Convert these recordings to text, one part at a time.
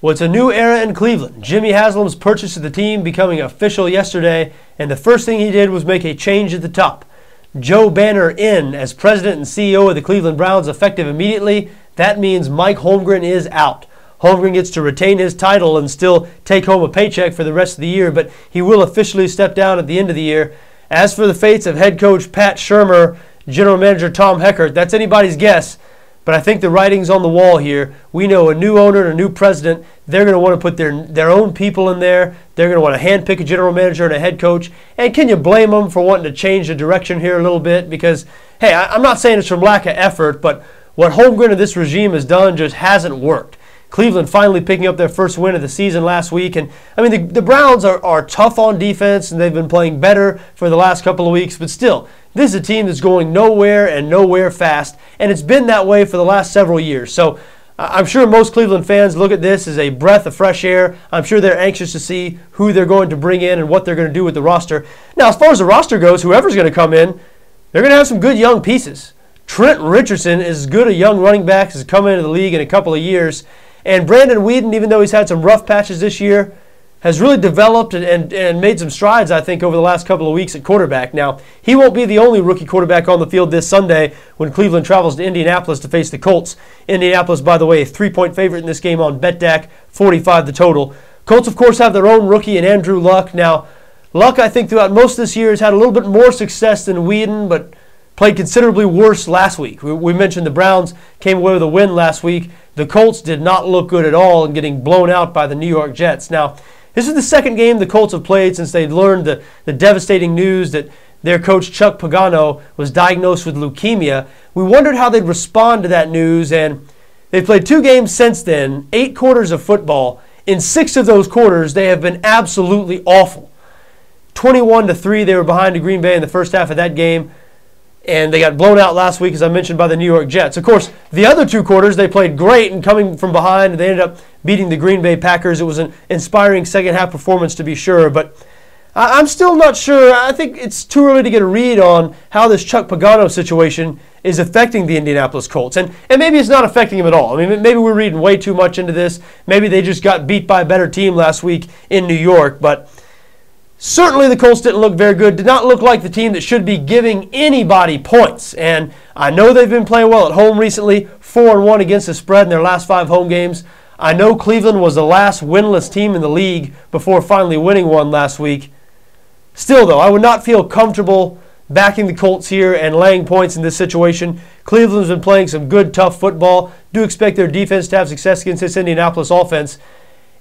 Well, it's a new era in Cleveland. Jimmy Haslam's purchase of the team becoming official yesterday, and the first thing he did was make a change at the top. Joe Banner in as president and CEO of the Cleveland Browns effective immediately. That means Mike Holmgren is out. Holmgren gets to retain his title and still take home a paycheck for the rest of the year, but he will officially step down at the end of the year. As for the fates of head coach Pat Shurmur, general manager Tom Heckert, that's anybody's guess. But I think the writing's on the wall here. We know a new owner and a new president, they're going to want to put their own people in there. They're going to want to handpick a general manager and a head coach. And can you blame them for wanting to change the direction here a little bit? Because, hey, I'm not saying it's from lack of effort, but what Holmgren and this regime has done just hasn't worked. Cleveland finally picking up their first win of the season last week. And, I mean, the Browns are tough on defense, and they've been playing better for the last couple of weeks. But still, this is a team that's going nowhere and nowhere fast, and it's been that way for the last several years. So I'm sure most Cleveland fans look at this as a breath of fresh air. I'm sure they're anxious to see who they're going to bring in and what they're going to do with the roster. Now, as far as the roster goes, whoever's going to come in, they're going to have some good young pieces. Trent Richardson is as good a young running back as come into the league in a couple of years. And Brandon Weeden, even though he's had some rough patches this year, has really developed and made some strides, I think, over the last couple of weeks at quarterback. Now, he won't be the only rookie quarterback on the field this Sunday when Cleveland travels to Indianapolis to face the Colts. Indianapolis, by the way, a 3-point favorite in this game on BETDAQ, 45 the total. Colts, of course, have their own rookie in Andrew Luck. Now, Luck, I think, throughout most of this year has had a little bit more success than Weeden, but played considerably worse last week. We mentioned the Browns came away with a win last week. The Colts did not look good at all in getting blown out by the New York Jets. Now, this is the second game the Colts have played since they learned the devastating news that their coach Chuck Pagano was diagnosed with leukemia. We wondered how they'd respond to that news, and they've played 2 games since then, 8 quarters of football. In 6 of those quarters, they have been absolutely awful. 21-3, they were behind to Green Bay in the first half of that game. And they got blown out last week, as I mentioned, by the New York Jets. Of course, the other 2 quarters, they played great and coming from behind. They ended up beating the Green Bay Packers. It was an inspiring second-half performance, to be sure. But I'm still not sure. I think it's too early to get a read on how this Chuck Pagano situation is affecting the Indianapolis Colts. And maybe it's not affecting them at all. I mean, maybe we're reading way too much into this. Maybe they just got beat by a better team last week in New York. But certainly the Colts didn't look very good, did not look like the team that should be giving anybody points. And I know they've been playing well at home recently, 4-1 against the spread in their last 5 home games. I know Cleveland was the last winless team in the league before finally winning one last week. Still, though, I would not feel comfortable backing the Colts here and laying points in this situation. Cleveland's been playing some good, tough football. Do expect their defense to have success against this Indianapolis offense.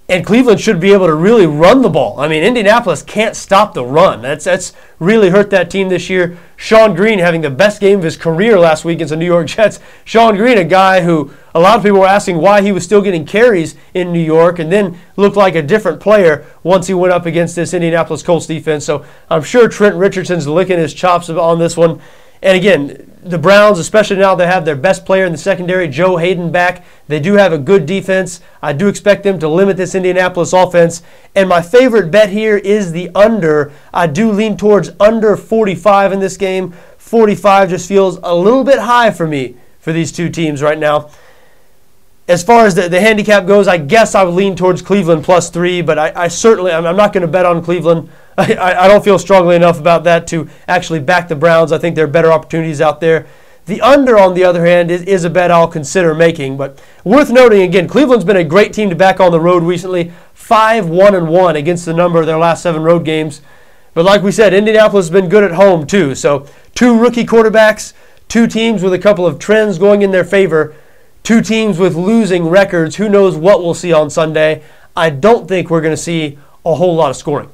And Cleveland should be able to really run the ball. I mean, Indianapolis can't stop the run. That's really hurt that team this year. Sean Green having the best game of his career last week against the New York Jets. Sean Green, a guy who a lot of people were asking why he was still getting carries in New York and then looked like a different player once he went up against this Indianapolis Colts defense. So I'm sure Trent Richardson's licking his chops on this one. And again, the Browns, especially now they have their best player in the secondary, Joe Hayden, back. They do have a good defense. I do expect them to limit this Indianapolis offense. And my favorite bet here is the under. I do lean towards under 45 in this game. 45 just feels a little bit high for me for these 2 teams right now. As far as the handicap goes, I guess I would lean towards Cleveland +3, but I'm not going to bet on Cleveland. I don't feel strongly enough about that to actually back the Browns. I think there are better opportunities out there. The under, on the other hand, is a bet I'll consider making. But worth noting, again, Cleveland's been a great team to back on the road recently. 5-1-1 against the number of their last 7 road games. But like we said, Indianapolis has been good at home too. So 2 rookie quarterbacks, 2 teams with a couple of trends going in their favor, 2 teams with losing records. Who knows what we'll see on Sunday. I don't think we're going to see a whole lot of scoring.